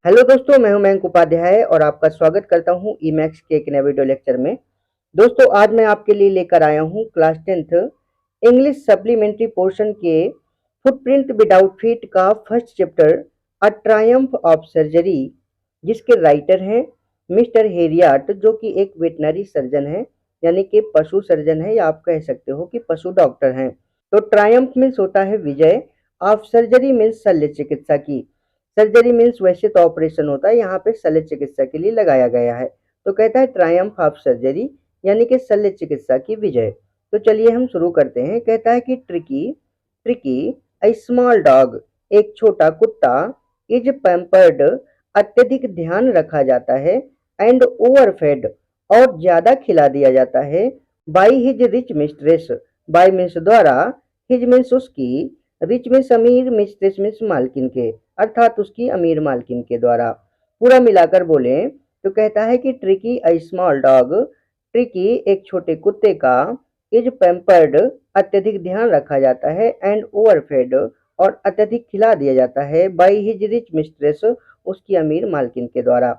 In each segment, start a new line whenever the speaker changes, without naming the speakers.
Hello दोस्तों, मैं हूं मयंक उपाध्याय और आपका स्वागत करता हूं ईमैक्स के एक नए वीडियो लेक्चर में। दोस्तों, आज मैं आपके लिए लेकर आया हूं class 10th English supplementary portion के फुटप्रिंट विदाउट फीट का first chapter a Triumph of surgery, जिसके राइटर हैं मिस्टर हेरियाट, जो कि एक वेटनरी सर्जन है, यानी कि पशु सर्जन है, या आप कह सकते हो कि पशु डॉक्टर हैं। तो ट्रायम्फ मीन्स होता है विजय, ऑफ सर्जरी मीन्स शल्य चिकित्सा की। सर्जरी मीन्स वैसे तो ऑपरेशन होता है, यहाँ पे शल्य चिकित्सा के लिए लगाया गया है। तो कहता है ट्रायम्फ ऑफ सर्जरी, यानी कि शल्य चिकित्सा की विजय। तो चलिए हम शुरू करते हैं। कहता है कि ट्रिकी ट्रिकी ए स्मॉल डॉग, एक छोटा कुत्ता, इज पैम्पर्ड, अत्यधिक ध्यान रखा जाता है, एंड ओवरफेड, और ज्यादा खिला दिया जाता है, by his rich mistress, by means द्वारा, हिज मीन्स उसकी, रिच मीन्स अमीर, मिस्ट्रेस मीन्स मालकिन के, अर्थात उसकी अमीर मालकिन के द्वारा। पूरा मिलाकर बोले तो कहता है कि tricky a small dog, tricky एक छोटे कुत्ते का, इज पैम्पर्ड, अत्यधिक ध्यान रखा जाता है, एंड ओवरफेड, और अत्यधिक खिला दिया जाता है, बाई हिज रिच मिस्ट्रेस, उसकी अमीर मालकिन के द्वारा।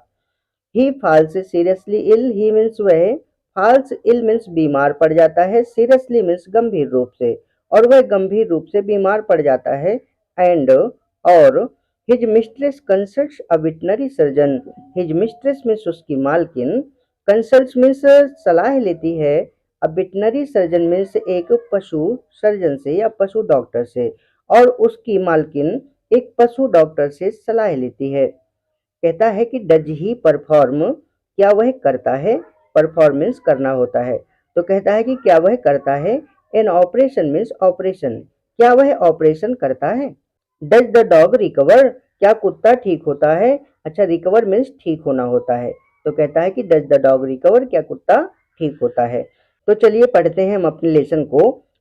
ही फॉल्स सीरियसली इल, ही मीन्स वह, फॉल्स इल मीन्स बीमार पड़ जाता है, सीरियसली मीन्स गंभीर रूप से, और वह गंभीर रूप से बीमार पड़ जाता है, एंड, और, his mistress consults a veterinary surgeon, his mistress means उसकी मालकिन, कंसल्ट्स मीन्स सलाह लेती है, अब वेटनरी सर्जन मीन्स एक पशु सर्जन से या पशु डॉक्टर से, और उसकी मालकिन एक पशु डॉक्टर से सलाह लेती है। कहता है कि डज ही परफॉर्म, क्या वह करता है, परफॉर्मेंस करना होता है। तो कहता है कि क्या वह करता है, एन ऑपरेशन मीन्स ऑपरेशन, क्या वह ऑपरेशन करता है। डज द डॉग रिकवर, क्या कुत्ता ठीक होता है। अच्छा, रिकवर मीन्स ठीक होना होता है। तो कहता है कि डज द डॉग रिकवर, क्या कुत्ता ठीक होता है। तो चलिए पढ़ते हैं हम अपने लेसन को।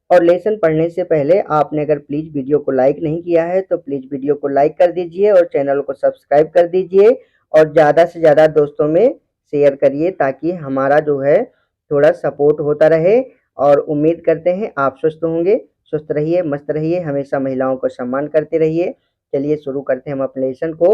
और लेसन पढ़ने से पहले आपने अगर प्लीज वीडियो को लाइक नहीं किया है तो प्लीज वीडियो को लाइक कर दीजिए और चैनल को सब्सक्राइब कर दीजिए, और ज़्यादा से ज़्यादा दोस्तों में शेयर करिए, ताकि हमारा जो है थोड़ा सपोर्ट होता रहे। और उम्मीद करते हैं आप स्वस्थ होंगे। स्वस्थ रहिए, मस्त रहिए, हमेशा महिलाओं को सम्मान करते रहिए। चलिए शुरू करते हैं हम अपने लेसन को।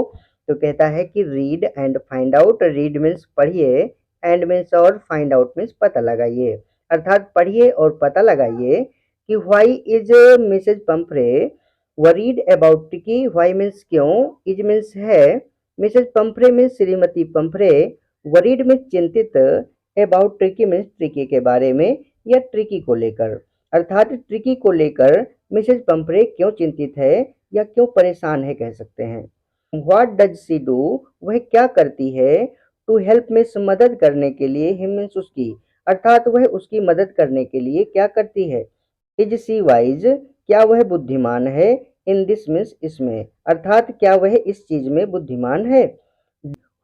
तो कहता है कि read and find out, read means पढ़िए, एंड मीन्स और, फाइंड आउट मीन्स पता लगाइए, अर्थात पढ़िए और पता लगाइए कि why is Mrs Pumphrey worried about Tricki. Why means क्यों, इज मीन्स है, मिसेज पंफ्रे मीन्स श्रीमती पंफ्रे, वरीड मीन्स चिंतित, अबाउट ट्रिकी मीन्स ट्रिकी के बारे में या ट्रिकी को लेकर, अर्थात ट्रिकी को लेकर मिसेज पंफ्रे क्यों चिंतित है या क्यों परेशान है कह सकते हैं। व्हाट डज सी डू, वह क्या करती है, टू हेल्प मीन्स मदद करने के लिए, हिम मीन्स उसकी, अर्थात वह उसकी मदद करने के लिए क्या करती है। इज सी वाइज, क्या वह बुद्धिमान है, इन दिस मीन्स इसमें, अर्थात क्या वह इस चीज में बुद्धिमान है।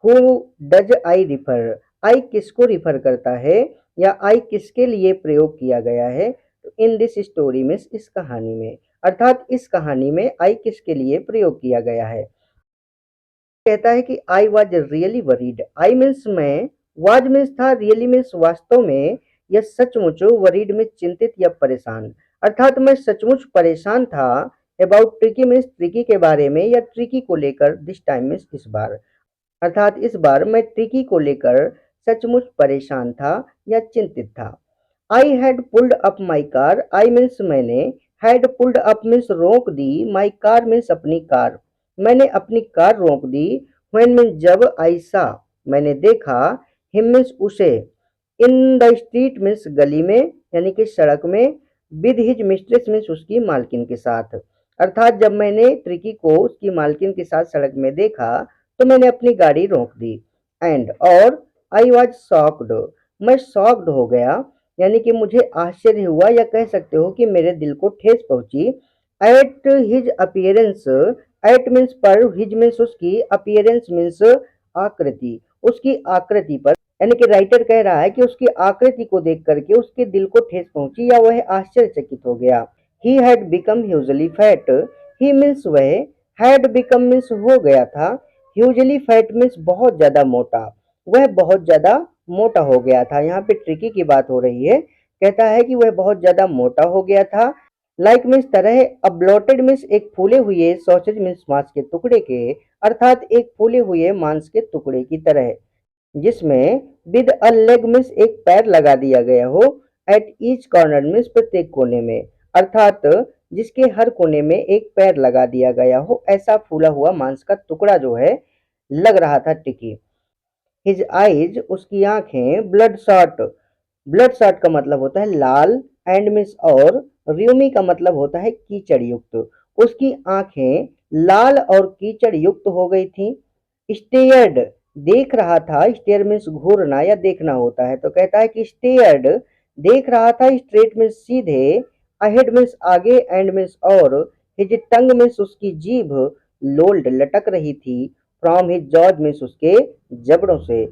हु डज आई रिफर, आई किसको रिफर करता है या आई किसके लिए प्रयोग किया गया है। इन दिस स्टोरी मीन्स इस कहानी में, अर्थात इस कहानी में आई किसके लिए प्रयोग किया गया है। कहता है कि I was really worried, I means मैं, वाज मीन्स था, रियली मीन्स वास्तव में, या सचमुच, वरीड में चिंतित या परेशान, अर्थात मैं सचमुच परेशान था, अबाउट ट्रिकी मीन्स ट्रिकी के बारे में या ट्रिकी को लेकर, दिस टाइम मीन्स इस बार, अर्थात इस बार मैं ट्रिकी को लेकर सचमुच परेशान था या चिंतित था। I had pulled up my car, I means मैंने, हैड पुल्ड अप मीन्स रोक दी, माई कार मीन्स अपनी कार, मैंने अपनी कार रोक दी, व्हेन मीन्स जब, आई सा मैंने देखा, हिम मीन्स उसे, इन द स्ट्रीट मीन्स गली में यानी कि सड़क में, विद हिज मिस्ट्रेस मीन्स उसकी मालकिन के साथ, अर्थात जब मैंने ट्रिकी को उसकी मालकिन के साथ सड़क में देखा तो मैंने अपनी गाड़ी रोक दी। एंड, और, आई वॉज शॉक्ड, मैं शॉक्ड हो गया, यानी कि मुझे आश्चर्य हुआ, या कह सकते हो कि मेरे दिल को ठेस पहुंची, at his appearance, at means पर, हिज मीन्स उसकी, अपीयरेंस मीन्स आकृति, उसकी आकृति पर, यानी कि राइटर कह रहा है कि उसकी आकृति को देख करके उसके दिल को ठेस पहुंची या वह आश्चर्यचकित हो गया। He had become hugely fat, he means वह, हैड बिकम मीन्स हो गया था, ह्यूजली फैट मीन्स बहुत ज्यादा मोटा, वह बहुत ज्यादा मोटा हो गया था। यहाँ पे ट्रिकी की बात हो रही है। कहता है कि वह बहुत ज्यादा मोटा हो गया था, लाइक मीन्स तरह, अब ब्लोटेड मीन्स एक फूले हुए, सॉसेज मीन्स मांस के टुकड़े के, अर्थात एक फूले हुए मांस के टुकड़े की तरह, जिसमें विद अ लेग मीन्स एक पैर लगा दिया गया हो, एट ईच कॉर्नर मीन्स प्रत्येक कोने में, अर्थात जिसके हर कोने में एक पैर लगा दिया गया हो, ऐसा फूला हुआ मांस का टुकड़ा जो है लग रहा था टिकी। हिज आइज, उसकी आंखें, ब्लड शॉट, ब्लड शॉट का मतलब होता है लाल, एंड मीन्स और, र्यूमी का मतलब होता है कीचड़ युक्त, उसकी आंखें लाल और कीचड़ युक्त हो गई थी। स्टेयर्ड, देख रहा था, स्टेयर मीन्स घूरना या देखना होता है, तो कहता है कि स्टेयर्ड, देख रहा था, स्ट्रेट मीन्स सीधे, अहेड मीन्स आगे, एंड मीन्स और, हिज टंग मीन्स उसकी जीभ, लोल्ड लटक रही थी, फ्रॉम हिज जॉज मीन्स उसके जबड़ों से,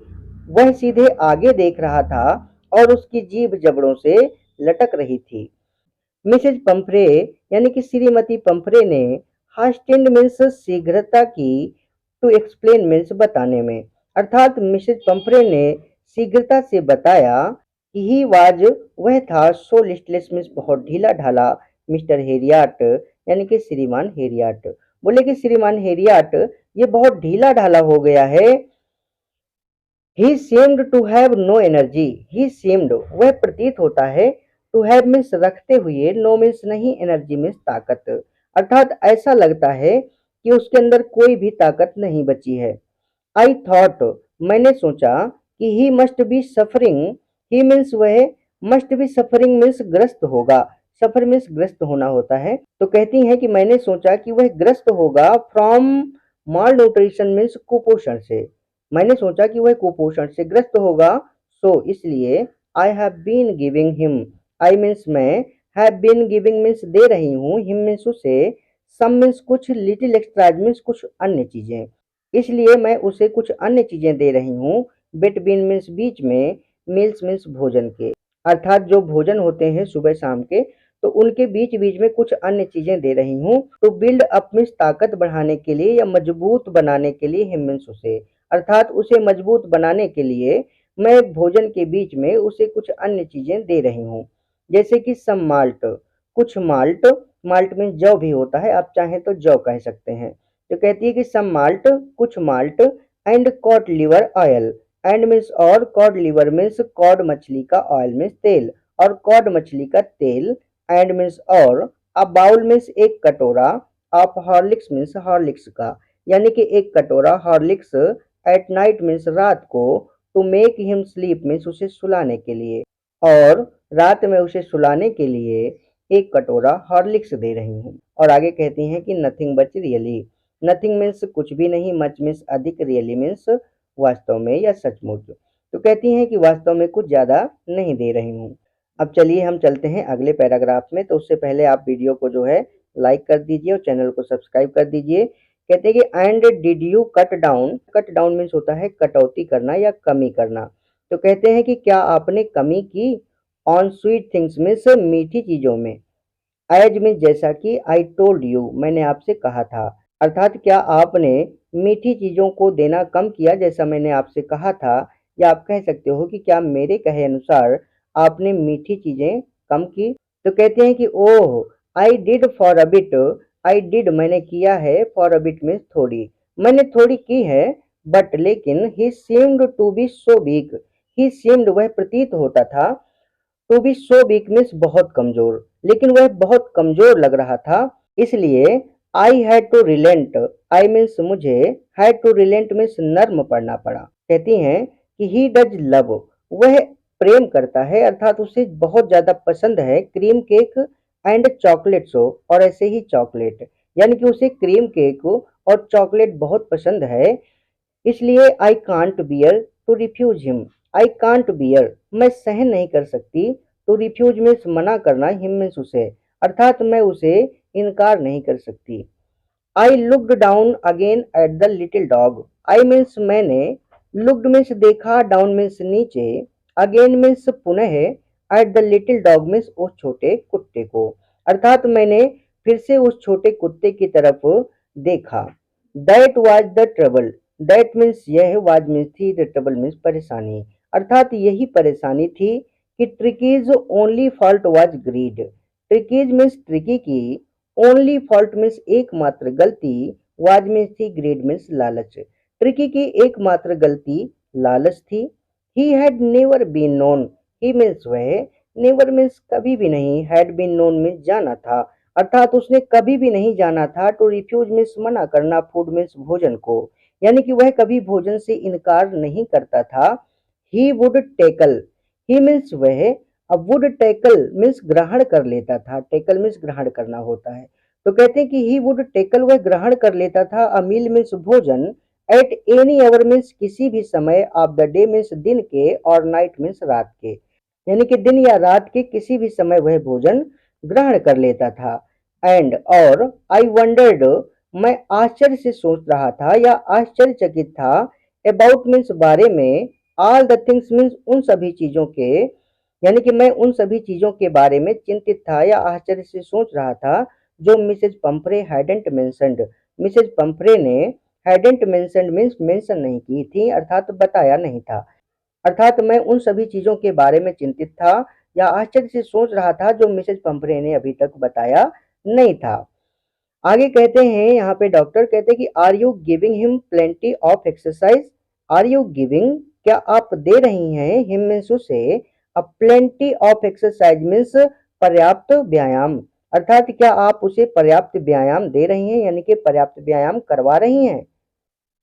वह सीधे आगे देख रहा था और उसकी जीभ जबड़ों से लटक रही थी। मिसेज पंफरे यानी कि श्रीमती पंफरे ने हास्टेंड मीन्स शीघ्रता की, टू एक्सप्लेन मीन्स बताने में, अर्थात मिसेज पंफरे ने शीघ्रता से बताया कि ही वाज, वह था, सो लिस्टलेस मीन्स बहुत ढीला ढाला, मिस्टर हेरियाट यानी कि श्रीमान हेरियाट, बोले कि श्रीमान हेरियाट ये बहुत ढीला ढाला हो गया है। He seemed to have no energy, he seemed वह प्रतीत होता है, टू हैव मीन्स रखते हुए, नो मीन्स नहीं, एनर्जी मीन्स ताकत, अर्थात ऐसा लगता है कि उसके अंदर कोई भी ताकत नहीं बची है। आई थॉट, मैंने सोचा कि he must be suffering, he means वह, मस्ट बी सफरिंग मीन्स ग्रस्त होगा, सफर मीन्स ग्रस्त होना होता है, तो कहती है कि मैंने सोचा कि वह ग्रस्त होगा, फ्रॉम माल न्यूट्रिशन मीन्स कुपोषण से, मैंने सोचा कि वह कुपोषण से ग्रस्त होगा, सो इसलिए, I have been giving him, I means मैं, हैव बीन गिविंग मीन्स दे रही हूँ, हिम मीन्स उसे, सम मीन्स कुछ, लिटिल एक्स्ट्राज मीन्स कुछ अन्य चीजें, इसलिए मैं उसे कुछ अन्य चीजें दे रही हूँ, बिटवीन मीन्स बीच में, मील्स मीन्स भोजन के, अर्थात जो भोजन होते हैं सुबह शाम के, तो उनके बीच बीच में कुछ अन्य चीजें दे रही हूँ, तो बिल्ड अप मीन्स ताकत बढ़ाने के लिए या मजबूत बनाने के लिए, हिम मीन्स उसे, अर्थात उसे मजबूत बनाने के लिए मैं भोजन के बीच में उसे कुछ अन्य चीजें दे रही हूँ, जैसे कि सम माल्ट, कुछ माल्ट, माल्ट में जौ भी होता है, आप चाहें तो जौ कह सकते हैं, तो कहती है कि सम माल्ट, कुछ malt, and cod liver oil, and means और, कॉड लिवर मीन्स कॉड मछली का, ऑयल मीन्स तेल, और कॉड मछली का तेल, एंड मीन्स और, अ बाउल मीन्स एक कटोरा, ऑफ हॉर्लिक्स मीन्स हॉर्लिक्स का, यानी कि एक कटोरा हॉर्लिक्स, एट नाइट मीन्स रात को, to make him sleep means उसे सुलाने के लिए, और रात में उसे सुलाने के लिए एक कटोरा हॉर्लिक्स दे रही हूँ। और आगे कहती हैं कि नथिंग बच रियली, नथिंग मीन्स कुछ भी नहीं, मच मीन्स अधिक, रियली मीन्स वास्तव में या सचमुच, तो कहती हैं कि वास्तव में कुछ ज्यादा नहीं दे रही हूँ। अब चलिए हम चलते हैं अगले पैराग्राफ में, तो उससे पहले आप वीडियो को जो है लाइक कर दीजिए और चैनल को सब्सक्राइब कर दीजिए। कहते हैं कि and did you cut down, cut down means होता है कटौती करना या कमी करना, तो कहते हैं कि क्या आपने कमी की, ऑन स्वीट थिंग्स मीन्स मीठी चीजों में, एज मीन्स जैसा कि, आई टोल्ड यू मैंने आपसे कहा था, अर्थात क्या आपने मीठी चीजों को देना कम किया जैसा मैंने आपसे कहा था, या आप कह सकते हो कि क्या मेरे कहे अनुसार आपने मीठी चीजें कम की, तो कहते हैं कि oh, I did for a bit, I did मैंने किया है, फॉर अ बिट मीन्स थोड़ी, मैंने थोड़ी की है, बट लेकिन, he seemed to be so weak, he seemed वह प्रतीत होता था, to be so weak means बहुत कमजोर, लेकिन वह बहुत कमजोर लग रहा था, इसलिए I had to relent, I means मुझे, हैड टू रिलेंट मीन्स नर्म पड़ना पड़ा। कहती हैं कि ही डज लव, वह प्रेम करता है, अर्थात उसे बहुत ज्यादा पसंद है, क्रीम केक एंड चॉकलेट्स हो, और ऐसे ही चॉकलेट, यानी कि उसे क्रीम केक और चॉकलेट बहुत पसंद है, इसलिए I can't bear to refuse him, I can't bear मैं सहन नहीं कर सकती, टू रिफ्यूज मीन्स मना करना, हिम मीन्स उसे, अर्थात मैं उसे इनकार नहीं कर सकती। I looked down again at the little dog, I means मैंने, लुक्ड मीन्स देखा, डाउन मीन्स नीचे, अगेन मीन्स पुनः, at the little dog means उस छोटे कुत्ते को, अर्थात मैंने फिर से उस छोटे कुत्ते की तरफ देखा। That was the trouble, that means यह, वाज मीन्स थी, द ट्रबल मीन्स परेशानी, अर्थात यही परेशानी थी कि Tricki's only fault was greed, Tricki's means Tricki की, ओनली फॉल्ट मीन्स एकमात्र गलती, वाज मीन्स थी, ग्रेड मीन्स लालच। ट्रिकी की एकमात्र गलती लालच थी। He had never been known, he means वह, नेवर मीन्स कभी भी नहीं, हैड बीन नोन मीन्स जाना था, अर्थात उसने कभी भी नहीं जाना था। टू रिफ्यूज मीन्स मना करना, फूड मीन्स भोजन को, यानी कि वह कभी भोजन से इनकार नहीं करता था। He would tackle, he means वह, अब वुड टेकल मीन्स ग्रहण कर लेता था, टेकल मीन्स ग्रहण करना होता है। तो कहते हैं कि ही वुड टेकल वह ग्रहण कर लेता था, अ मील मीन्स भोजन, एट एनी आवर मीन्स किसी भी समय, ऑफ द डे मीन्स दिन के, और नाइट मीन्स रात के, यानी कि दिन या रात के किसी भी समय वह भोजन ग्रहण कर लेता था। एंड और आई वंडर्ड, मैं आश्चर्य से सोच रहा था या आश्चर्यचकित था, अबाउट मीन्स बारे में, ऑल द थिंग्स मीन्स उन सभी चीजों के, यानी कि मैं उन सभी चीजों के बारे में चिंतित था या आश्चर्य से सोच रहा था जो मिसेज पंपरे हैडेंट मेंशन्ड, मिसेज पंपरे ने हैडेंट मेंशन्ड मीन्स मेंशन नहीं की थी, अर्थात बताया नहीं था। अर्थात मैं उन सभी चीजों के बारे में चिंतित था या आश्चर्य से सोच रहा था जो मिसेज पंपरे ने अभी तक बताया नहीं था। आगे कहते हैं यहाँ पे डॉक्टर कहते हैं कि are you giving him plenty of exercise, are you giving क्या आप दे रही हैं, हिम मीन्स उसे, a plenty of exercise means पर्याप्त व्यायाम, अर्थात क्या आप उसे पर्याप्त व्यायाम दे रही हैं, यानी कि पर्याप्त व्यायाम करवा रही हैं।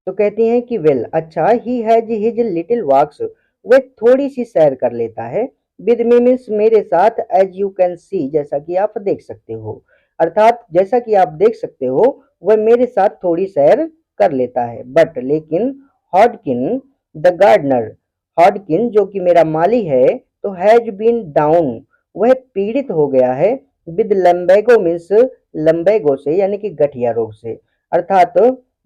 तो कहती हैं कि वेल अच्छा, ही हैज हिज लिटिल वॉक्स, वह थोड़ी सी सैर कर लेता है, विद मी मीन्स मेरे साथ, एज यू कैन सी जैसा कि आप देख सकते हो, अर्थात जैसा कि आप देख सकते हो वह मेरे साथ थोड़ी सैर कर लेता है। बट लेकिन हॉडकिन द गार्डनर, हॉडकिन जो कि मेरा माली है, तो हैज बीन डाउन वह पीड़ित हो गया है, विद लम्बेगो मीन्स लम्बेगो से, यानी कि गठिया रोग से, अर्थात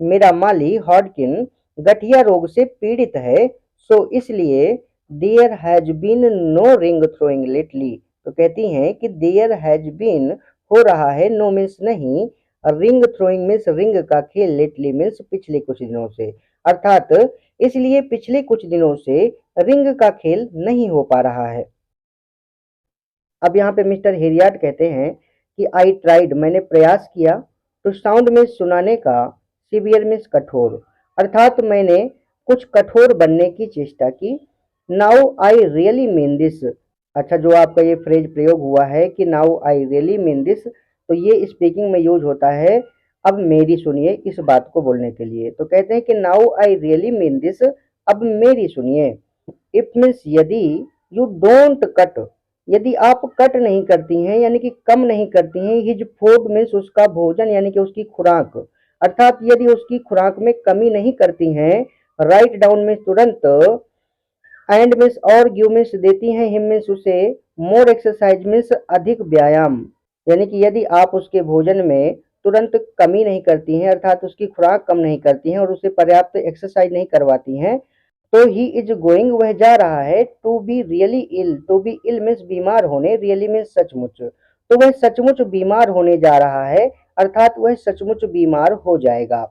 मेरा माली हॉडकिन गठिया रोग से पीड़ित है, सो इसलिए there has been no ring throwing lately, तो कहती हैं कि देयर हैज बीन हो रहा है, नो मीन्स नहीं, रिंग थ्रोइंग मीन्स रिंग का खेल, लेटली मीन्स पिछले कुछ दिनों से, अर्थात इसलिए पिछले कुछ दिनों से रिंग का खेल नहीं हो पा रहा है। अब यहाँ पे मिस्टर हेरियाट कहते हैं कि आई ट्राइड मैंने प्रयास किया, टू साउंड में सुनाने का, सीवियर में कठोर, अर्थात मैंने कुछ कठोर बनने की चेष्टा की। Now I really mean this, अच्छा जो आपका ये फ्रेज प्रयोग हुआ है कि now I really mean this, तो ये स्पीकिंग में यूज होता है, अब मेरी सुनिए इस बात को बोलने के लिए। तो कहते हैं कि now I really mean this, अब मेरी सुनिए। इफ मीन्स यदि, यू डोंट कट, यदि आप कट नहीं करती हैं यानी कि कम नहीं करती हैं, हिज फूड मीन्स उसका भोजन यानी कि उसकी खुराक, अर्थात यदि उसकी खुराक में कमी नहीं करती हैं, राइट डाउन में तुरंत, एंड मीन्स और गिव मीन्स देती हैं, हिम मीन्स उसे, मोर एक्सरसाइज मीन्स अधिक व्यायाम, यानी कि यदि आप उसके भोजन में तुरंत कमी नहीं करती हैं, अर्थात उसकी खुराक कम नहीं करती हैं और उसे पर्याप्त एक्सरसाइज नहीं करवाती हैं, तो ही इज गोइंग वह जा रहा है, to be really ill, to be ill means बीमार होने, रियली मीन्स सचमुच, तो वह सचमुच बीमार होने जा रहा है, अर्थात वह सचमुच बीमार हो जाएगा।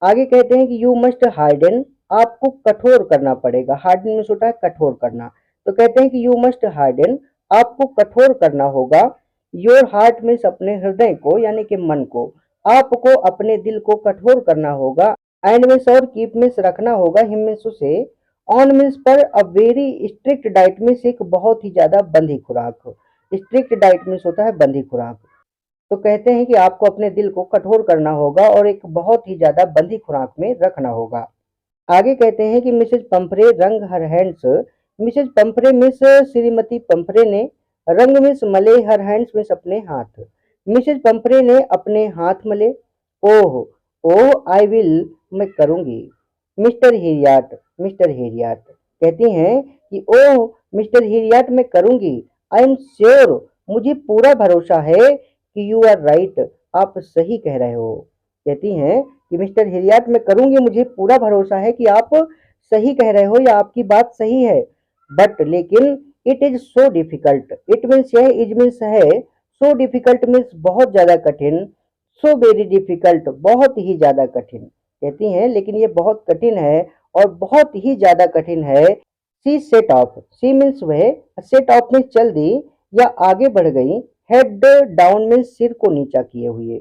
आगे कहते हैं कि यू मस्ट हार्डन, आपको कठोर करना पड़ेगा, हार्डन मीन्स होता है कठोर करना, तो कहते हैं कि यू मस्ट हार्डन, आपको कठोर करना होगा, योर हार्ट मीन्स अपने हृदय को यानी कि मन को, आपको अपने दिल को कठोर करना होगा, एंड मीन्स और कीप मीन्स रखना होगा, हिम मीन्स उसे, ऑन मीन्स पर, a very strict diet means एक बहुत ही ज्यादा बंधी खुराक, स्ट्रिक्ट डाइट मीन्स होता है बंधी खुराक, तो कहते हैं कि आपको अपने दिल को कठोर करना होगा और एक बहुत ही ज्यादा बंधी खुराक में रखना होगा। आगे कहते हैं कि Mrs Pumphrey wrung her hands, Mrs Pumphrey miss श्रीमती पंपरे ने, रंग मिस मले, हर हैंड्स मिस अपने हाथ, मिसेज पंपरे ने अपने हाथ मले, ओह, ओह आई विल मैं करूंगी, मिस्टर हिरियाट, मिस्टर हिरियाट कहती हैं कि ओह मिस्टर हिरियाट मैं करूंगी, आई एम श्योर मुझे पूरा भरोसा है कि यू आर राइट आप सही कह रहे हो, कहती हैं कि मिस्टर हिरियाट मैं करूंगी, मुझे पूरा भरोसा है कि आप सही कह रहे हो या आपकी बात सही है, बट लेकिन it is so difficult, it means यह इज मीन्स है, सो डिफिकल्ट मीन्स बहुत ज्यादा कठिन, सो वेरी डिफिकल्ट बहुत ही ज्यादा कठिन, कहती हैं लेकिन ये बहुत कठिन है और बहुत ही ज्यादा कठिन है। सी सेट ऑफ, सी मीन्स वह, सेट ऑफ में चल दी या आगे बढ़ गई, हेड डाउन मीन्स सिर को नीचा किए हुए,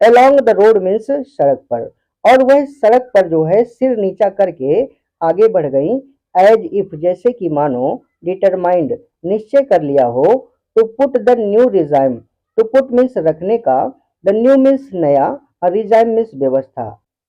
अलोंग द रोड मीन्स सड़क पर, और वह सड़क पर जो है सिर नीचा करके आगे बढ़ गई, एज इफ जैसे कि मानो, डिटरमाइंड निश्चय कर लिया हो, to put the new regime, to put means रखने का, द न्यू मीन्स नया, और रिजाइम मीन्स व्यवस्था,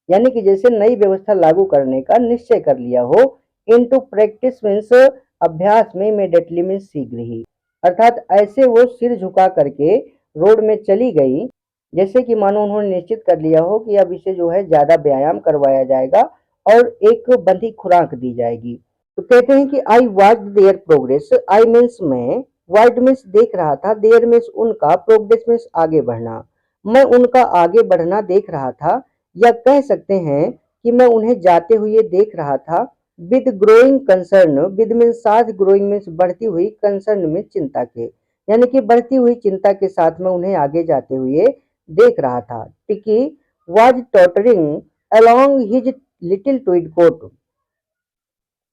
यानी कि जैसे नई व्यवस्था लागू करने का निश्चय कर लिया हो, इनटू प्रैक्टिस मीन्स अभ्यास में, इमीडिएटली मीन्स शीघ्र ही, अर्थात ऐसे वो सिर झुका करके रोड में चली गई जैसे कि मानो उन्होंने निश्चित कर लिया हो कि अब इसे जो है ज्यादा व्यायाम करवाया जाएगा और एक बंधी खुराक दी जाएगी। तो कहते हैं कि I watch there progress, I means मैं, वाइड मीन्स देख रहा था, देयर मीन्स उनका, प्रोग्रेस मीन्स आगे बढ़ना, मैं उनका आगे बढ़ना देख रहा था, या कह सकते हैं कि मैं उन्हें जाते हुए देख रहा था, with growing concern, with means साथ, ग्रोइंग मीन्स बढ़ती हुई, कंसर्न मीन्स चिंता के, यानी कि बढ़ती हुई चिंता के साथ मैं उन्हें आगे जाते हुए देख रहा था। Tricky was tottering along his little tweed coat,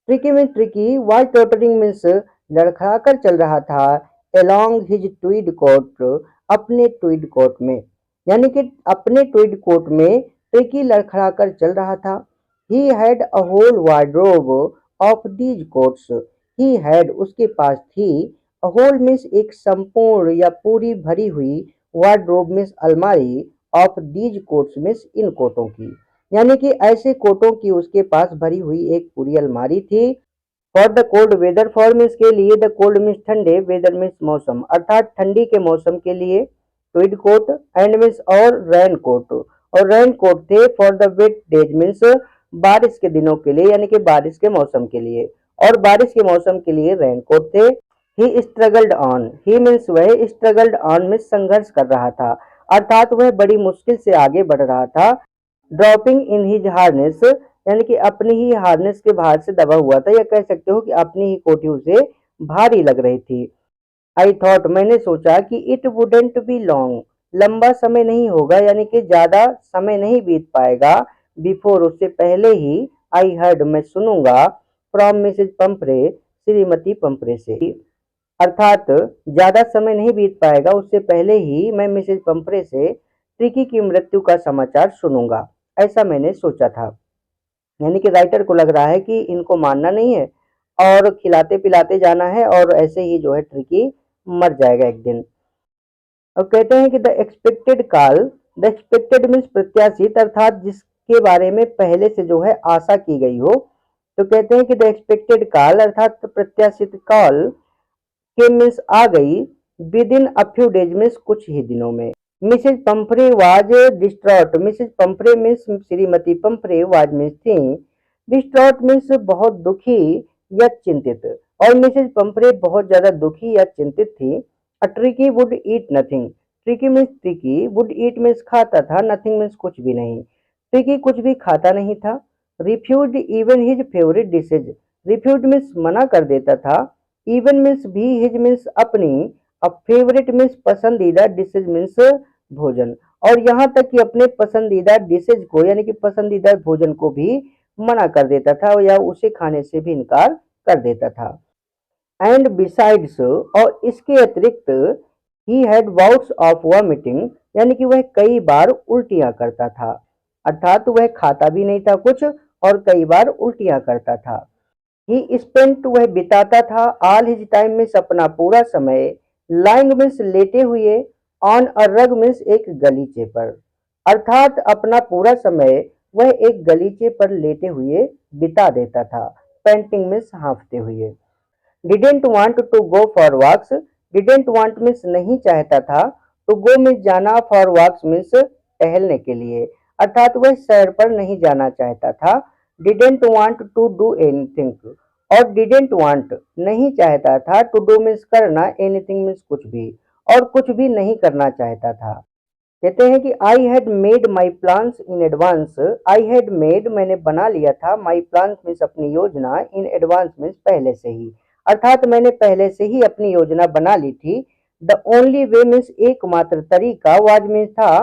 Tricky means Tricky, was tottering means लड़खड़ाकर चल रहा था, अलोंग हिज ट्वीड कोट, अपने ट्वीड कोट में, यानी कि अपने ट्वीड कोट में ट्रिकी लड़खड़ाकर चल रहा था। He had a whole wardrobe of these coats, he had उसके पास थी, अ होल मीन्स एक संपूर्ण या पूरी भरी हुई, वार्डरोब मीन्स अलमारी, ऑफ दीज कोट्स मीन्स इन कोटों की, यानी कि ऐसे कोटों की उसके पास भरी हुई एक पूरी अलमारी थी। For the cold weather, for means के लिए, द कोल्ड मीन्स ठंडे, वेदर मीन्स मौसम, अर्थात ठंडी के मौसम के लिए ट्विड कोट, एंड मीन्स और रेन कोट, और रेन कोट थे for the wet days means बारिश के दिनों के लिए, यानी कि बारिश के मौसम के लिए, और बारिश के मौसम के लिए रेन कोट थे। ही स्ट्रगल्ड ऑन, ही मीन्स वह, स्ट्रगल्ड ऑन मीन्स संघर्ष कर रहा था, अर्थात वह बड़ी मुश्किल से आगे बढ़ रहा था। ड्रॉपिंग इन हिज हार्नेस, यानी कि अपनी ही हार्नेस के भार से दबा हुआ था, या कह सकते हो कि अपनी ही कोठी उसे भारी लग रही थी। आई थॉट, मैंने सोचा कि इट वुडेंट बी लॉन्ग, लंबा समय नहीं होगा, यानी कि ज्यादा समय नहीं बीत पाएगा, बिफोर उससे पहले ही, आई हर्ड मैं सुनूंगा, फ्रॉम मिसेज पंपरे, श्रीमती पंपरे से, अर्थात ज्यादा समय नहीं बीत पाएगा, उससे पहले ही मैं मिसेज पंपरे से ट्रिकी की मृत्यु का समाचार सुनूंगा, ऐसा मैंने सोचा था। यानी कि राइटर को लग रहा है कि इनको मानना नहीं है और खिलाते पिलाते जाना है, और ऐसे ही जो है ट्रिकी मर जाएगा एक दिन। और कहते हैं कि the expected call, the expected means प्रत्याशित, अर्थात जिसके बारे में पहले से जो है आशा की गई हो, तो कहते हैं कि द एक्सपेक्टेड कॉल अर्थात प्रत्याशित कॉल के मीन्स आ गई, with in a few days means कुछ ही दिनों में। Mrs Pumphrey was distraught, Mrs Pumphrey means श्रीमती पंपरे, वाज मीन्स थी, डिस्ट्रॉट मीन्स बहुत दुखी या चिंतित, और मिसेज पंपरे बहुत ज्यादा दुखी या चिंतित थी। A tricky would eat nothing, tricky means tricky, would eat means खाता था, नथिंग मीन्स कुछ भी नहीं, ट्रिकी कुछ भी खाता नहीं था। Refuse even his favourite dishes, refuse means मना कर देता था, इवन मीन्स भी, हिज मीन्स अपनी, अब फेवरेट मीन्स पसंदीदा, डिशेज मीन्स भोजन, और यहाँ तक कि अपने पसंदीदा डिशेज को, यानी कि पसंदीदा भोजन को भी मना कर देता था, या उसे खाने से भी इनकार कर देता था। एंड बिसाइड्स, और इसके अतिरिक्त, he had bouts of vomiting, यानी कि वह कई बार उल्टियां करता था, अर्थात वह खाता भी नहीं था कुछ और कई बार उल्टियां करता था। ही स्पेंट, वह बिताता था, ऑल हिज टाइम मीन्स अपना पूरा समय, लाइंग मीन्स लेटे हुए, ऑन अ रग मीन्स एक गलीचे पर, अर्थात अपना पूरा समय वह एक गलीचे पर लेटे हुए बिता देता था, पेंटिंग मीन्स हाँफते हुए। Didn't want to go for walks, didn't want means नहीं चाहता था, टू गो मीन्स जाना, फॉर वॉक्स मीन्स टहलने के लिए, अर्थात वह सैर पर नहीं जाना चाहता था। Didn't want to do anything, और डिडेंट वांट नहीं चाहता था, टू डू मीन्स करना, एनीथिंग मीन्स कुछ भी, और कुछ भी नहीं करना चाहता था। कहते हैं कि I had made my plans in advance, I had made मैंने बना लिया था, माई प्लान्स मीन्स अपनी योजना, इन एडवांस मीन्स पहले से ही, अर्थात मैंने पहले से ही अपनी योजना बना ली थी। द ओनली वे मीन्स एकमात्र तरीका, वाज मीन्स था,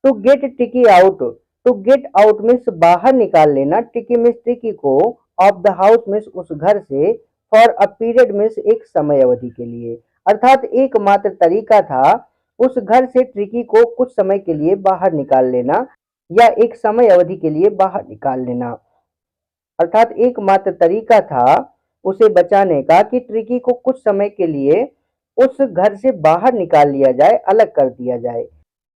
to get Tricki out, to get out means बाहर निकाल लेना, टिकी मीन्स टिकी को, ऑफ द हाउस मीन्स उस घर से, फॉर अ पीरियड मीन्स एक समय अवधि के लिए, अर्थात एकमात्र तरीका था उस घर से ट्रिकी को कुछ समय के लिए बाहर निकाल लेना या एक समय अवधि के लिए बाहर निकाल लेना। अर्थात एकमात्र तरीका था उसे बचाने का कि ट्रिकी को कुछ समय के लिए उस घर से बाहर निकाल लिया जाए, अलग कर दिया जाए।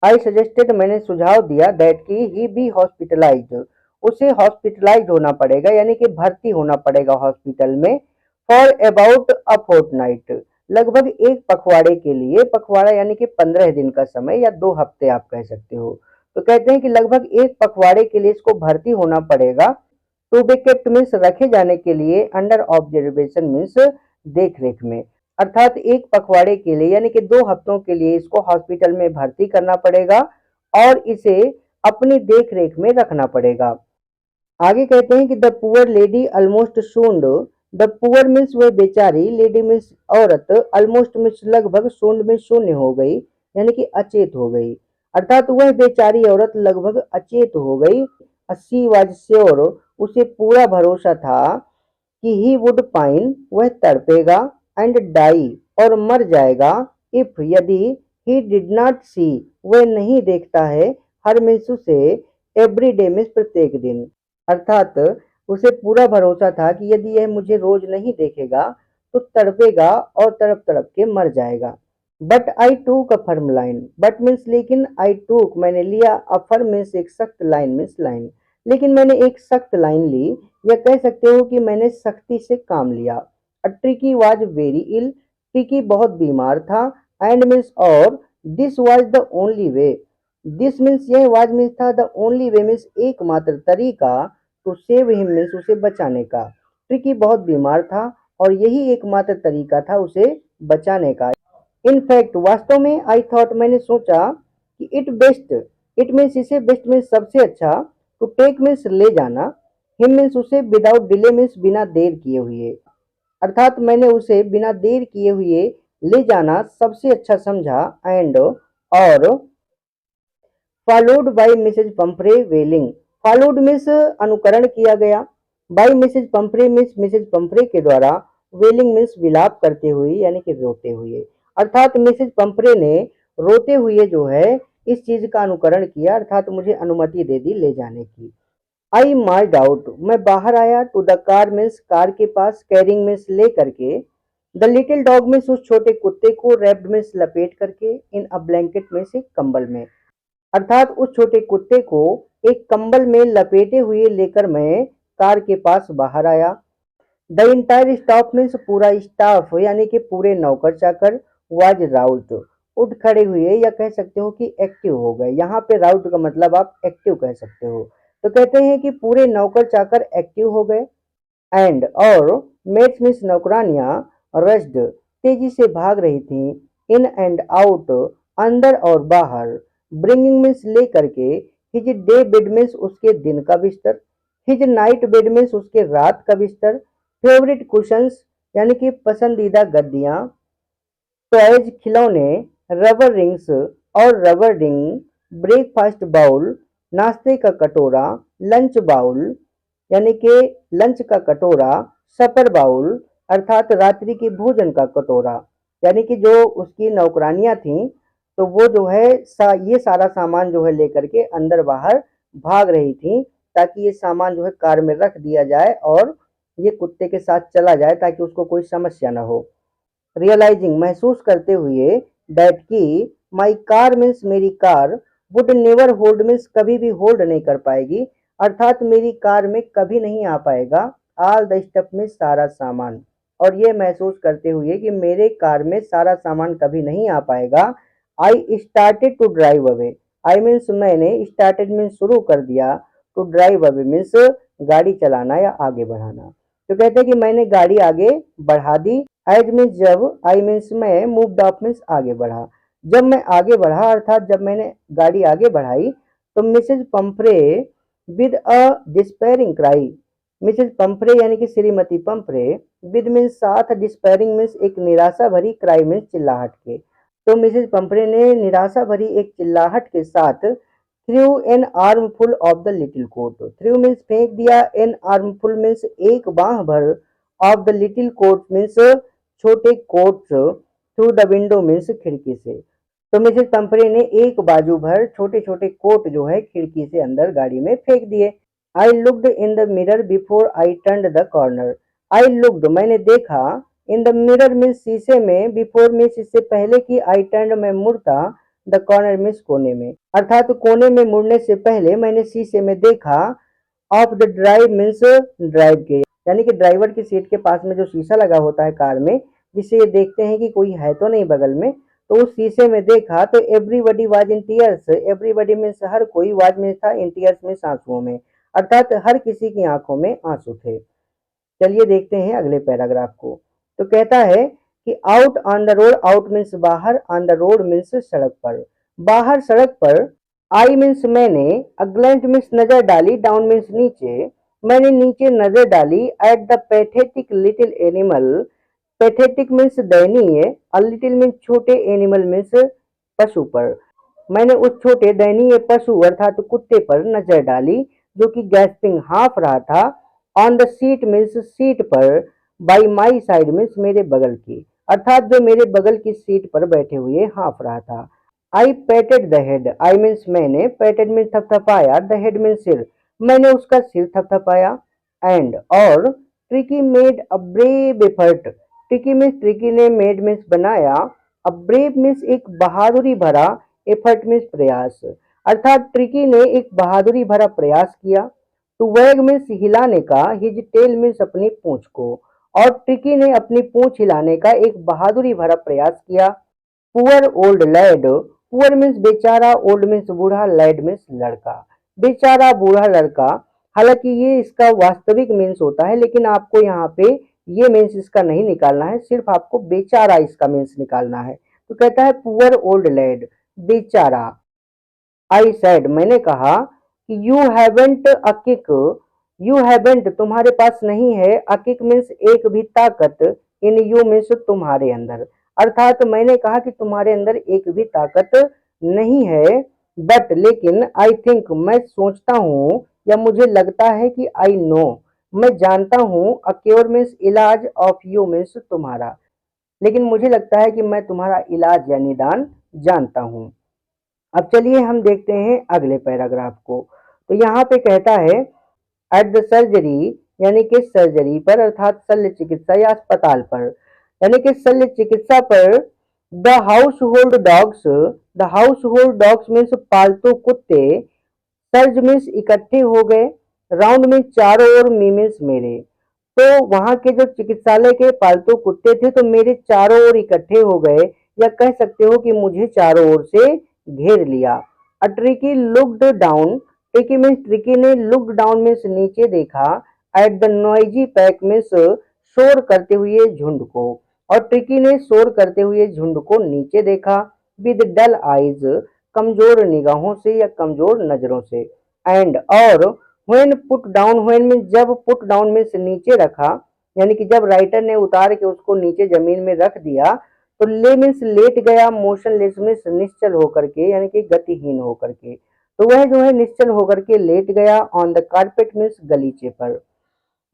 आई सजेस्टेड, मैंने सुझाव दिया, दैट की ही बी हॉस्पिटलाइज्ड, उसे हॉस्पिटलाइज्ड होना पड़ेगा यानी कि भर्ती होना पड़ेगा हॉस्पिटल में, फॉर अबाउट अ फोर्टनाइट, लगभग एक पखवाड़े के लिए। पखवाड़ा यानी कि 15 दिन का समय या 2 हफ्ते आप कह सकते हो। तो कहते हैं कि लगभग एक पखवाड़े के लिए इसको भर्ती होना पड़ेगा। टू बी केप्ट मीन्स रखे जाने के लिए, अंडर ऑब्जर्वेशन मीन्स देख रेख में। अर्थात एक पखवाड़े के लिए यानी कि 2 हफ्तों के लिए इसको हॉस्पिटल में भर्ती करना पड़ेगा और इसे अपनी देख रेख में रखना पड़ेगा। आगे कहते हैं कि द पुअर लेडी ऑलमोस्ट सूंड, द पुअर मीन्स वह बेचारी, लेडी मीन्स औरत, ऑलमोस्ट मीन्स लगभग, सूंड में शून्य हो गई यानी कि अचेत हो गई। अर्थात वह बेचारी औरत लगभग अचेत हो गई। शी वाज श्योर, उसे पूरा भरोसा था कि ही वुड पाइन, वह तड़पेगा, एंड डाई, और मर जाएगा, इफ, यदि, ही डिड नॉट सी, वह नहीं देखता है, हर मीन्स उसे, एवरी डे मीन्स प्रत्येक दिन। अर्थात उसे पूरा भरोसा था कि यदि यह मुझे रोज नहीं देखेगा तो तड़पेगा और तड़प तड़प के मर जाएगा। बट आई टूक a firm line, but means लेकिन, आई टूक मैंने लिया, अ फर्म मीन्स एक सख्त, लाइन मीन्स लाइन, लेकिन मैंने एक सख्त लाइन ली, या कह सकते हो कि मैंने सख्ती से काम लिया। Uh Tricki was very ill, Tricki बहुत बीमार था, एंड मीन्स और, this was the only way, this means यह, वाज मीन्स था, द ओनली वे मीन्स एकमात्र तरीका, टू सेव हिम मीन्स उसे बचाने का। ट्रिकी बहुत बीमार था और यही एकमात्र तरीका था उसे बचाने का। इनफैक्ट वास्तव में, आई थॉट मैंने सोचा कि इट बेस्ट, इट मीन्स इसे, बेस्ट मीन्स सबसे अच्छा, टू टेक मीन्स ले जाना, हिम मीन्स उसे, विदाउट डिले मीन्स बिना देर किए हुए। अर्थात मैंने उसे बिना देर किए हुए ले जाना सबसे अच्छा समझा। एंड और, followed by Mrs Pumphrey wailing, followed means अनुकरण किया गया, by Mrs Pumphrey means Mrs Pumphrey के द्वारा, वेलिंग मीन्स विलाप करते हुए यानी कि रोते हुए। अर्थात मिसेज पंपरे ने रोते हुए जो है इस चीज का अनुकरण किया, अर्थात मुझे अनुमति दे दी ले जाने की। आई मार्ड आउट, मैं बाहर आया, to the car means car के पास, कैरिंग मीन्स ले करके, द लिटिल डॉग मीन्स उस छोटे कुत्ते को, रैप्ड मीन्स लपेट करके, इन अ ब्लैंकेट में से कंबल में। अर्थात उस छोटे कुत्ते को एक कंबल में लपेटे हुए लेकर मैं कार के पास बाहर आया। द इंटायर स्टाफ मीन्स पूरा स्टाफ यानी कि पूरे नौकर चाकर, वाज राउज्ड, उठ खड़े हुए या कह सकते हो कि एक्टिव हो गए। यहाँ पे राउज्ड का मतलब आप एक्टिव कह सकते हो। तो कहते हैं कि पूरे नौकर चाकर एक्टिव हो गए। एंड और, मेट्स मीन्स नौकरानियां, रश्ड, तेजी से भाग रही थीं, इन एंड आउट, अंदर और बाहर, ब्रिंगिंग मीन्स ले करके, हिज डे बेड मीन्स उसके दिन का बिस्तर, हिज नाइट बेड मीन्स उसके रात का बिस्तर, फेवरेट कुशंस यानी कि पसंदीदा गद्दियां, टॉयज खिलौने, रबर रिंग्स और रबर रिंग, ब्रेकफास्ट बाउल, नाश्ते का कटोरा, लंच बाउल यानी कि लंच का कटोरा, सपर बाउल अर्थात रात्रि के भोजन का कटोरा, यानी कि जो उसकी नौकरानियां थीं तो वो जो है ये सारा सामान जो है लेकर के अंदर बाहर भाग रही थी, ताकि ये सामान जो है कार में रख दिया जाए और ये कुत्ते के साथ चला जाए ताकि उसको कोई समस्या ना हो। रियलाइजिंग महसूस करते हुए, दैट की, माई कार मीन्स मेरी car, would never hold means कभी भी होल्ड नहीं कर पाएगी, अर्थात मेरी कार में कभी नहीं आ पाएगा, ऑल द स्टफ में सारा सामान, और ये महसूस करते हुए कि मेरे कार में सारा सामान कभी नहीं आ पाएगा। I started to drive away, I means मैंने, स्टार्टेड मीन्स शुरू कर दिया, टू ड्राइव अवे मीन्स गाड़ी चलाना या आगे बढ़ाना। तो कहते हैं कि मैंने गाड़ी आगे बढ़ा दी। एज मीन्स जब, आई मीन्स मैं, मूव ऑफ मीन्स आगे बढ़ा, जब मैं आगे बढ़ा अर्थात जब मैंने गाड़ी आगे बढ़ाई तो Mrs Pumphrey with a despairing cry, Mrs Pumphrey यानी कि श्रीमती पंपरे, विद मीन्स साथ, डिस्पेयरिंग मीन्स एक निराशा भरी, क्राई मीन्स चिल्लाहट के, तो मिसेज पंपरे ने निराशा भरी एक चिल्लाहट के साथ, threw an armful of the little coat, threw means फेंक दिया, एन आर्मफुल मीन्स एक बाह भर, of the little coat means छोटे coat, through the window means खिड़की से। तो मिसेस पंपरे ने एक बाजू भर छोटे छोटे कोट जो है खिड़की से अंदर गाड़ी में फेंक दिए। I looked in the mirror before I turn the corner. I looked मैंने देखा, इन द मिरर मीन्स शीशे में, बिफोर मीन्स इससे पहले कि आई टर्न मैं मुड़ता, द कॉर्नर मीन्स कोने में, अर्थात कोने में मुड़ने से पहले मैंने शीशे में देखा। Of the drive means drive के, यानी कि ड्राइवर की सीट के पास में जो शीशा लगा होता है कार में, जिससे ये देखते हैं कि कोई है तो नहीं बगल में, तो उस शीशे में देखा तो everybody was in tears. Everybody means हर कोई, वाज में था, इन टीयर्स में आंसुओं में, अर्थात हर किसी की आंखों में आंसू थे। चलिए देखते हैं अगले पैराग्राफ को। तो कहता है कि out on the road, out means बाहर, ऑन द रोड मीन्स सड़क पर, बाहर सड़क पर। आई मीन्स मैंने, अग्लेंट मीन्स नजर डाली, डाउन मीन्स नीचे, मैंने नीचे नजर डाली। At the pathetic little animal, pathetic means दयनीय, लिटिल मीन्स छोटे, एनिमल मीन्स पशु पर, मैंने उस छोटे दयनीय पशु अर्थात कुत्ते पर नजर डाली जो कि गैस्पिंग हाँफ रहा था। On the seat means seat पर, बाई माई साइड मीन्स मेरे बगल की, अर्थात जो मेरे बगल की सीट पर बैठे हुए हाँफ रहा था। I patted the head, I means मैंने, पैटेड मीन्स थपथपाया, द हेड मीन्स सिर, मैंने उसका सिर थपथपाया। एंड और Tricky made a brave effort, Tricky means Tricky ने, मेड मीन्स बनाया, अ ब्रेव मीन्स एक बहादुरी भरा, एफर्ट मीन्स प्रयास, अर्थात ट्रिकी ने एक बहादुरी भरा प्रयास किया। टू वैग मीन्स हिलाने का, हिज टेल मीन्स अपनी पूंछ को, और ट्रिकी ने अपनी पूंछ हिलाने का एक बहादुरी भरा प्रयास किया। Poor old lad, poor means बेचारा, ओल्ड मीन्स बूढ़ा, लैड मीन्स लड़का, बेचारा बूढ़ा लड़का। हालांकि ये इसका वास्तविक मीन्स होता है, लेकिन आपको यहाँ पे ये मीन्स इसका नहीं निकालना है, सिर्फ आपको बेचारा इसका मीन्स निकालना है। तो कहता है पुअर ओल्ड लैड, बेचारा। आई सेड मैंने कहा कि you haven't a kick, you haven't तुम्हारे पास नहीं है, अ किक मीन्स एक भी ताकत, इन यू मीन्स तुम्हारे अंदर, अर्थात मैंने कहा कि तुम्हारे अंदर एक भी ताकत नहीं है। बट लेकिन, आई थिंक मैं सोचता हूँ या मुझे लगता है कि, आई नो मैं जानता हूँ, अ क्योर मीन्स इलाज, ऑफ यू मीन्स तुम्हारा, लेकिन मुझे लगता है कि मैं तुम्हारा इलाज या निदान जानता हूँ। अब चलिए हम देखते हैं अगले पैराग्राफ को। तो यहाँ पे कहता है एट द सर्जरी, यानी कि सर्जरी पर, अर्थात शल्य चिकित्सा या अस्पताल पर, यानी कि शल्य चिकित्सा पर। The house hold dogs, the house hold dogs means पालतू कुत्ते, सर्ज मीन्स इकट्ठे हो गए, राउंड मीन्स चारों ओर, मी मीन्स मेरे। तो वहां के जो चिकित्सालय के पालतू कुत्ते थे तो मेरे चारों ओर इकट्ठे हो गए, या कह सकते हो कि मुझे चारों ओर से घेर लिया। Uh tricky looked down, tricky means Tricky ने, लुक्ड डाउन मीन्स नीचे देखा, at the noisy pack means शोर करते हुए झुंड को, और ट्रिकी ने शोर करते हुए झुंड को नीचे देखा। विद डल आईज, कमजोर निगाहों से या कमजोर नजरों से। एंड और, when put down, when means जब, पुट डाउन मीन्स नीचे रखा, यानी कि जब राइटर ने उतार के उसको नीचे जमीन में रख दिया, तो ले मीन्स लेट गया, मोशनलेस मीन्स निश्चल होकर के, यानी कि गतिहीन होकर के, तो वह जो है निश्चल होकर के लेट गया। ऑन द कारपेट मीन्स गलीचे पर।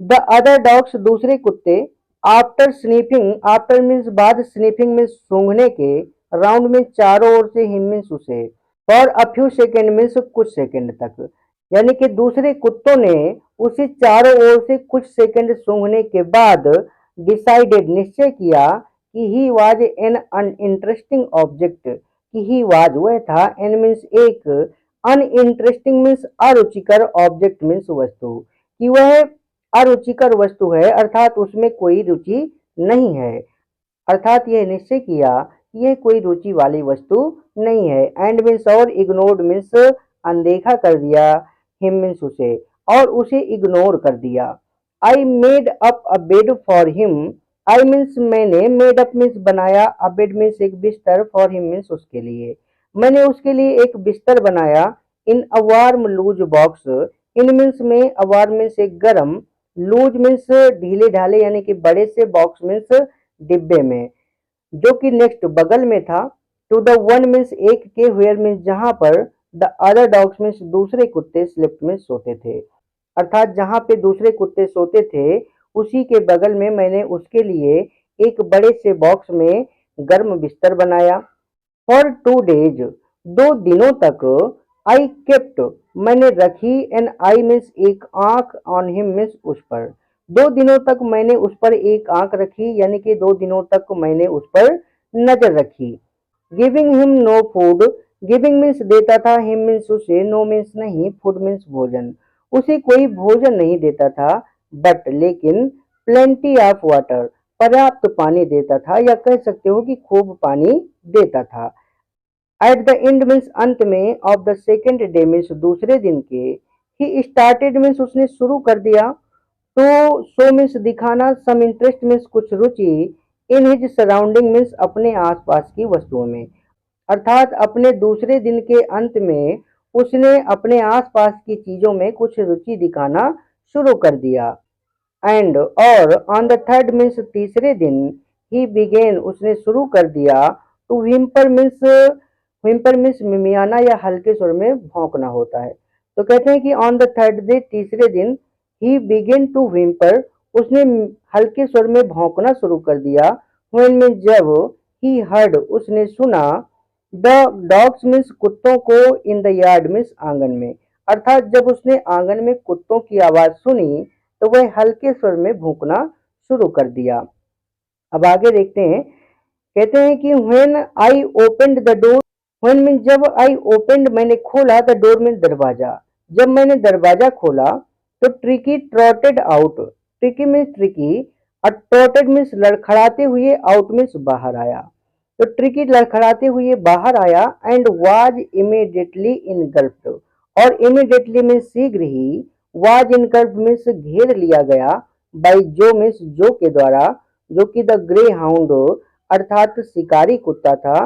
द अदर डॉग्स, दूसरे कुत्ते। आफ्टर स्नीफिंग, आफ्टर मीन्स बाद, स्नीफिंग मीन्स सूंघने के, राउंड में चारों ओर से, हिम मीन्स उसे, for a few second means कुछ सेकेंड तक, यानी कि दूसरे कुत्तों ने उसे चारों ओर से कुछ सेकंड सूंघने के बाद डिसाइडेड, निश्चय किया कि he was an uninteresting object, कि ही वाज वह था, एन मीन्स एक, अनइंटरेस्टिंग मीन्स अरुचिकर, ऑब्जेक्ट मीन्स वस्तु, कि वह अरुचिकर वस्तु है, अर्थात उसमें कोई रुचि नहीं है, अर्थात यह निश्चय किया कि यह कोई रुचि वाली वस्तु नहीं है। एंड मीन्स और, इग्नोर्ड मीन्स अनदेखा कर दिया, हिम मीन्स उसे, और उसे इग्नोर कर दिया। I made up a bed for him, I means मैंने, मेड अप मीन्स बनाया, अ बेड मीन्स एक बिस्तर, फॉर हिम मीन्स उसके लिए, मैंने उसके लिए एक बिस्तर बनाया। In a warm loose box, in means में, अ वार्म मीन्स एक गर्म, लूज मीन्स ढीले ढाले, यानी कि बड़े से, बॉक्स मीन्स डिब्बे में, जो कि नेक्स्ट बगल में था। टू द वन मीन्स एक के, वेयर मीन्स जहां पर, द अदर डॉग्स मीन्स दूसरे कुत्ते, स्लिप्ट मीन्स सोते थे, अर्थात जहां पे दूसरे कुत्ते सोते थे उसी के बगल में मैंने उसके लिए एक बड़े से बॉक्स में गर्म बिस्तर बनाया। फॉर 2 days, 2 दिनों तक, आई केप्ट, मैंने रखी, एन आई मीन्स एक आंख, ऑन हिम मीन्स उस पर। 2 दिनों तक मैंने उस पर एक आंख रखी, यानी कि 2 दिनों तक मैंने उस पर नजर रखी। Giving him no food, giving means देता था, हिम मीन्स उसे, नो मीन्स नहीं, फूड मीन्स भोजन, उसे कोई भोजन नहीं देता था, बट लेकिन प्लेंटी ऑफ वाटर, पर्याप्त पानी देता था, या कह सकते हो कि खूब पानी देता था। एट द एंड मीन्स अंत में, of the second day means दूसरे दिन के, ही स्टार्टेड मीन्स उसने शुरू कर दिया, तो शो मीन्स दिखाना, सम इंटरेस्ट मीन्स कुछ रुचि, इन हिज सराउंडिंग मीन्स अपने आसपास की वस्तुओं में। अर्थात अपने दूसरे दिन के अंत में उसने अपने आसपास की चीजों में कुछ रुचि दिखाना शुरू कर दिया। एंड और ऑन द थर्ड मीन्स तीसरे दिन, ही बिगेन उसने शुरू कर दिया, टू व्हिम्पर मीन्स मिमियाना या हल्के स्वर में भौंकना होता है। तो कहते हैं कि ऑन द थर्ड डे, तीसरे दिन, ही बिगेन टू व्हिम्पर, उसने हल्के स्वर में भौंकना शुरू कर दिया। व्हेन मीन्स जब, ही हर्ड उसने सुना, द डॉग्स मीन्स कुत्तों को, इन द यार्ड मीन्स आंगन में। अर्थात जब उसने आंगन में कुत्तों की आवाज सुनी तो वह हल्के स्वर में भूकना शुरू कर दिया। अब आगे देखते हैं, कहते हैं कि when I opened the door, when mean जब, आई ओपेंड मैंने खोला, द डोर मीन दरवाजा, जब मैंने दरवाजा खोला, तो Tricky trotted out, Tricky means Tricky, और ट्रॉटेड मीन्स लड़खड़ाते हुए, आउट मीन्स बाहर आया। तो ट्रिकी लड़खड़ाते हुए बाहर आया, एंड वाज इमीडिएटली इनगल्फ्ड, और इमीडिएटली मीन्स शीघ्र ही, वाज इनगल्फ्ड मीन्स घेर लिया गया, बाई जो मीन्स जो के द्वारा, जो कि द ग्रे हाउंड अर्थात शिकारी कुत्ता था,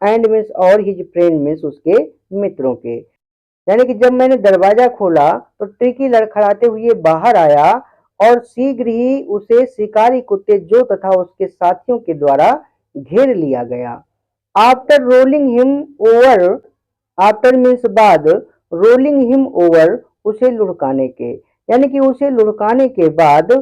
एंड मीन्स और हिज फ्रेंड मीन्स उसके मित्रों के। यानी कि जब मैंने दरवाजा खोला तो ट्रिकी लड़खड़ाते हुए बाहर आया, और शीघ्र ही उसे शिकारी कुत्ते जो तथा उसके साथियों के द्वारा घेर लिया गया। After rolling him over, after means बाद, रोलिंग हिम ओवर उसे लुढ़काने के, यानी कि उसे लुढ़काने के बाद,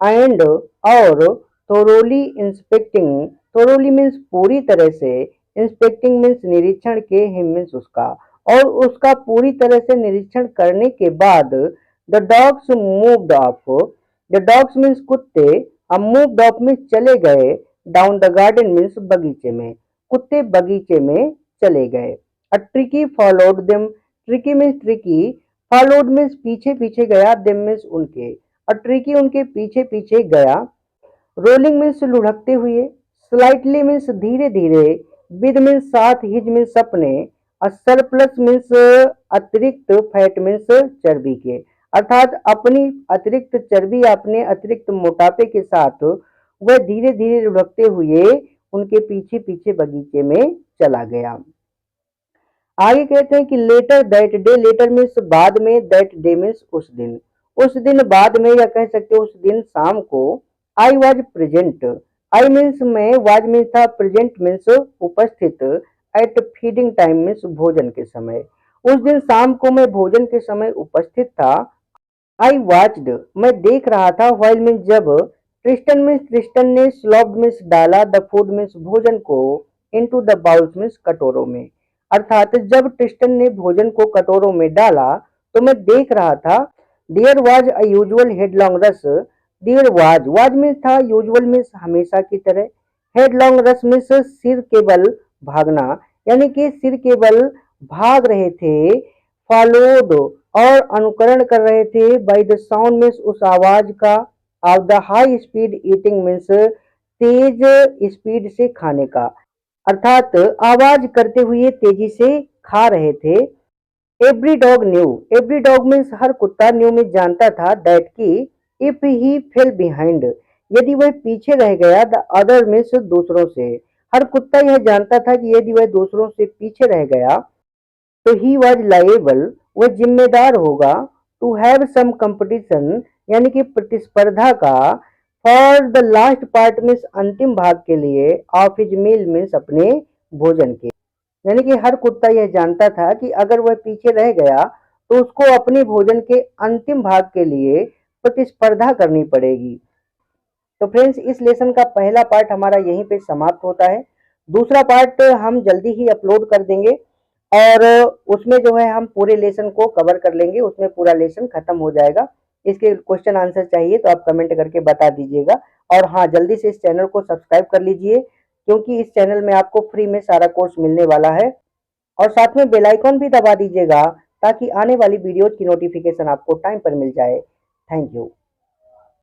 एंड और, थोरोली इंस्पेक्टिंग, थोरोली मीन्स पूरी तरह से, इंस्पेक्टिंग मीन्स निरीक्षण के, हिम मीन्स उसका, और उसका पूरी तरह से निरीक्षण करने के बाद, the dogs moved of, the dogs means कुत्ते, अब मूव्ड ऑफ मीन्स चले गए, डाउन द गार्डन मीन्स बगीचे में, कुत्ते बगीचे में चले गए। A tricky followed them, tricky means tricky, followed means पीछे पीछे गया, देम मीन्स उनके, और ट्रिकी उनके पीछे पीछे गया। रोलिंग मीन्स लुढ़कते हुए, स्लाइटली मीन्स धीरे धीरे, विद मीन्स साथ, हिज मीन्स अपने, और सरप्लस मीन्स अतिरिक्त, फैट मीन्स चर्बी के, अर्थात अपनी अतिरिक्त चर्बी या अपने अतिरिक्त मोटापे के साथ वह धीरे धीरे लुढ़कते हुए उनके पीछे पीछे बगीचे में चला गया। आगे कहते हैं कि later that day, later means बाद में, दैट डे मीन्स उस दिन बाद में, या कह सकते हो उस दिन शाम को, I was present, I means मैं, वाज मीन्स था, प्रेजेंट मीन्स उपस्थित, एट फीडिंग टाइम मीन्स भोजन के समय, उस दिन शाम को मैं भोजन के समय उपस्थित था। आई वॉच्ड मैं देख रहा था, व्हाइल मीन्स जब, ट्रिस्टन ने, स्लॉप्ड मीन्स डाला, द फूड मीन्स भोजन को, इनटू द बाउल्स मीन्स कटोरों में, अर्थात जब ट्रिस्टन ने भोजन को कटोरों में डाला तो मैं देख रहा था। देयर वाज अ यूजुअल हेडलॉन्ग रस, देयर वाज मीन्स था, यूजुअल मीन्स हमेशा की तरह, हेडलॉन्ग रस मीन्स सिर केवल भागना, यानी कि सिर केवल भाग रहे थे, फॉलोड और अनुकरण कर रहे थे, बाय द साउंड मीन्स उस आवाज का, of the high speed eating means Tej speed से खाने का, अर्थात आवाज करते हुए तेजी से खा रहे थे। Every dog knew, every dog means हर कुत्ता, न्यू में जानता था, दैट की, इफ ही फेल बिहाइंड, यदि वह पीछे रह गया, द अदर मीन्स दूसरों से, हर कुत्ता यह जानता था कि यदि वह दूसरों से पीछे रह गया तो ही वॉज लाइबल, वह जिम्मेदार होगा, टू हैव सम कंपटीशन, यानी कि प्रतिस्पर्धा का, for the last part means अंतिम भाग के लिए, ऑफ हिज मील मीन्स अपने भोजन के, यानी कि हर कुत्ता यह जानता था कि अगर वह पीछे रह गया तो उसको अपने भोजन के अंतिम भाग के लिए प्रतिस्पर्धा करनी पड़ेगी। तो फ्रेंड्स, इस लेसन का पहला पार्ट हमारा यहीं पे समाप्त होता है। दूसरा पार्ट हम जल्दी ही अपलोड कर देंगे और उसमें जो है हम पूरे लेसन को कवर कर लेंगे, उसमें पूरा लेसन खत्म हो जाएगा। इसके क्वेश्चन आंसर चाहिए तो आप कमेंट करके बता दीजिएगा। और हाँ, जल्दी से इस चैनल को सब्सक्राइब कर लीजिए, क्योंकि इस चैनल में आपको फ्री में सारा कोर्स मिलने वाला है। और साथ में बेल आइकॉन भी दबा दीजिएगा ताकि आने वाली वीडियोज की नोटिफिकेशन आपको टाइम पर मिल जाए। Thank you.